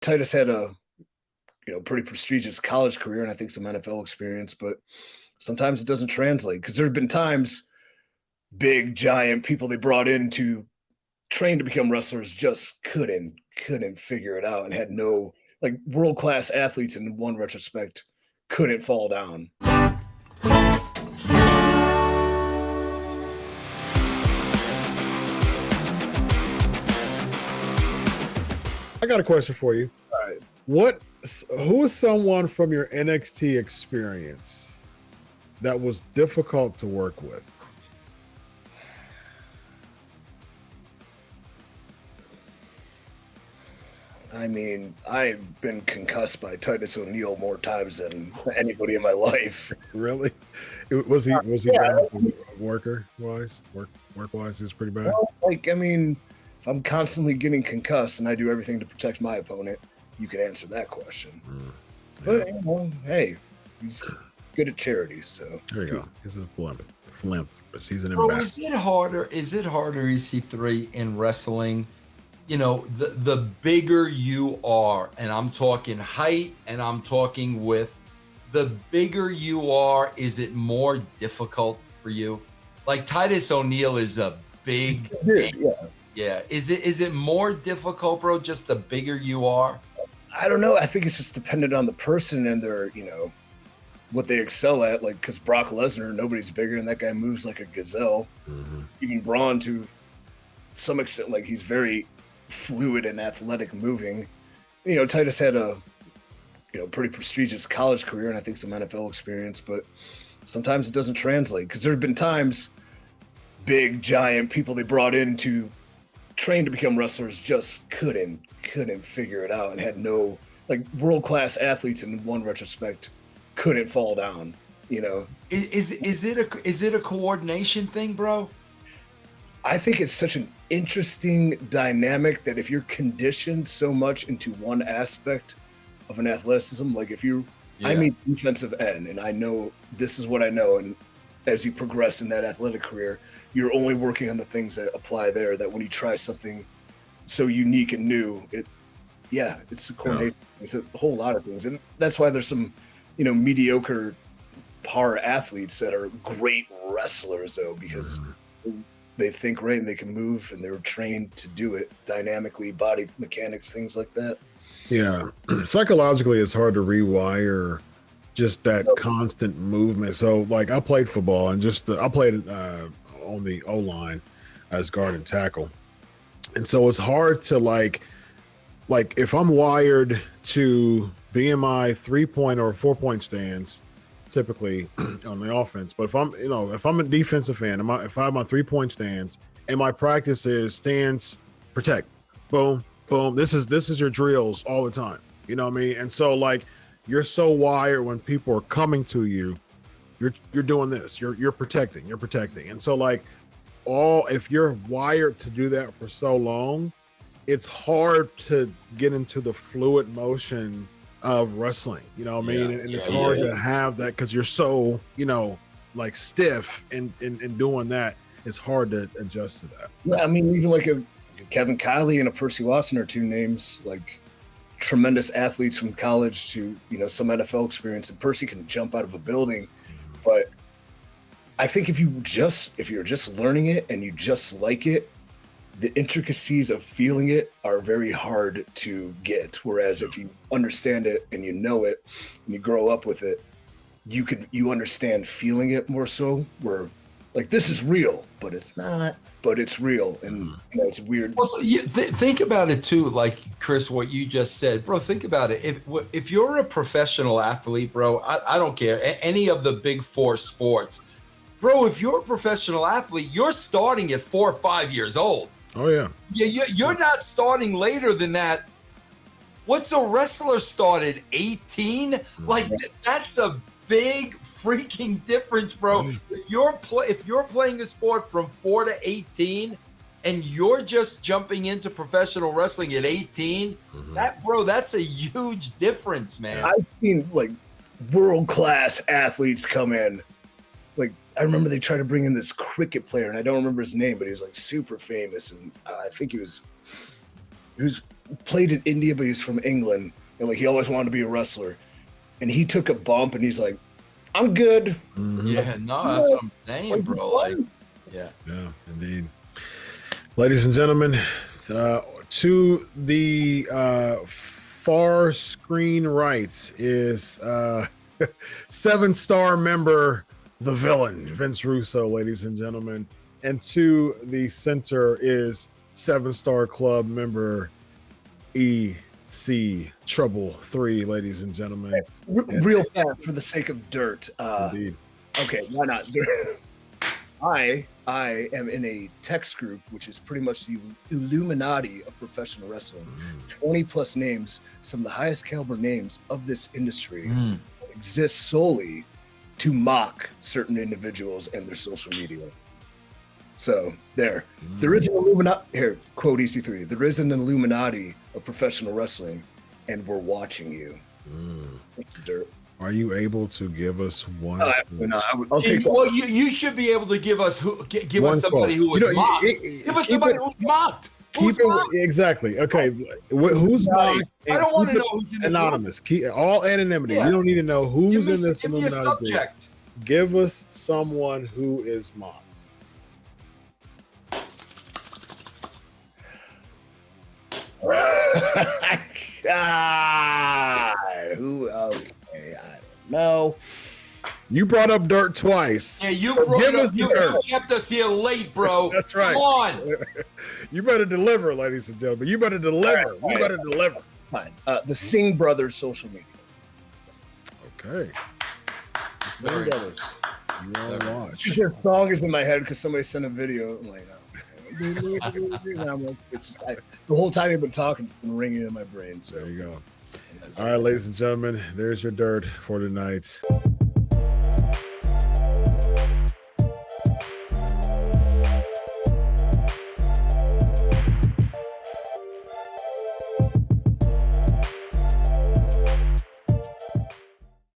Titus had a pretty prestigious college career and I think some NFL experience, but sometimes it doesn't translate because there have been times big giant people they brought in to train to become wrestlers just couldn't figure it out and had no like world class athletes in one retrospect couldn't fall down. I got a question for you. All right. Who is someone from your NXT experience that was difficult to work with? I mean, I've been concussed by Titus O'Neil more times than anybody in my life. Really? Was he bad work wise? He was pretty bad. Well, if I'm constantly getting concussed and I do everything to protect my opponent, you can answer that question. Yeah. But hey, he's good at charity, so there you go. He's a philanthropist. He's an Bro, ambassador. is it harder, EC3, in wrestling? You know, the bigger you are, and I'm talking height, and I'm talking width, the bigger you are, is it more difficult for you? Like Titus O'Neil is a big yeah. Is it more difficult, bro, just the bigger you are? I don't know. I think it's just dependent on the person and their, what they excel at. Like, because Brock Lesnar, nobody's bigger, and that guy moves like a gazelle. Mm-hmm. Even Braun, to some extent, like he's very fluid and athletic moving. Titus had a pretty prestigious college career and I think some NFL experience, but sometimes it doesn't translate because there have been times big giant people they brought in to train to become wrestlers just couldn't figure it out and had no like world class athletes in one retrospect couldn't fall down. Is it a coordination thing, bro? I think it's such an interesting dynamic that if you're conditioned so much into one aspect of an athleticism, like I'm a defensive end and I know this is what I know, and as you progress in that athletic career, you're only working on the things that apply there, that when you try something so unique and new, it's a coordination. Yeah. It's a whole lot of things. And that's why there's some, mediocre par athletes that are great wrestlers though, because they think right and they can move and they were trained to do it dynamically, body mechanics, things like that. Yeah. Psychologically, it's hard to rewire just that constant movement. So like I played football and I played on the O-line as guard and tackle. And so it's hard to like if I'm wired to be in my 3-point or 4-point stance, typically on the offense. But if I'm a defensive fan, if I have my 3-point stance and my practice is stance, protect, boom, boom. This is your drills all the time. You know what I mean? And so like you're so wired when people are coming to you, you're doing this, you're protecting. And so like if you're wired to do that for so long, it's hard to get into the fluid motion of wrestling, you know what I mean? And it's hard to have that because you're so, like stiff and doing that, it's hard to adjust to that. Yeah, I mean, even like a Kevin Kiley and a Percy Watson are two names, like tremendous athletes from college to, some NFL experience. And Percy can jump out of a building, but I think if you're just learning it and you just like it, the intricacies of feeling it are very hard to get. Whereas if you understand it and you know it and you grow up with it, you understand feeling it more so, where like this is real, but it's not, but it's real. And it's weird. Well, think about it too, like Chris, what you just said, bro, think about it. If you're a professional athlete, bro, I don't care, any of the big four sports, bro, if you're a professional athlete, you're starting at 4 or 5 years old. Oh yeah. You're not starting later than that. What's a wrestler started 18? Like that's a big freaking difference, bro. If you're playing a sport from 4 to 18 and you're just jumping into professional wrestling at 18, that's a huge difference, man. I've seen like world-class athletes come in. Like I remember they tried to bring in this cricket player, and I don't remember his name, but he's like super famous, and I think he was played in India, but he's from England, and like he always wanted to be a wrestler. And he took a bump, and he's like, "I'm good." Yeah, no, that's what I'm saying, bro. Like, yeah, indeed. Ladies and gentlemen, to the far screen right is 7-star member, the villain, Vince Russo, ladies and gentlemen. And to the center is 7-star club member EC3, ladies and gentlemen. Real fast, for the sake of dirt. Indeed. Okay, why not? I am in a text group, which is pretty much the Illuminati of professional wrestling. 20 plus names, some of the highest caliber names of this industry exist solely to mock certain individuals and their social media. So there is an Illuminati, here, quote EC3, there is an Illuminati of professional wrestling, and we're watching you. Dirt. Are you able to give us one? No, well, you should be able to give us give us somebody who was mocked. Give us somebody who's mocked. Exactly. Okay. Who's mocked? I don't want to know who's in the anonymous. All anonymity. You don't need to know who's in this. Give me a subject. Give us someone who is mocked. God, who? Okay, I don't know. You brought up dirt twice. Yeah, you brought up. You kept us here late, bro. That's right. Come on. You better deliver, ladies and gentlemen. You better deliver. You better deliver. Fine. The Singh brothers' social media. Okay. Very brothers. You all watch. Their song is in my head because somebody sent a video. I'm like, I'm like, the whole time you've been talking, it's been ringing in my brain. So there you go. All right, ladies and gentlemen, there's your dirt for tonight.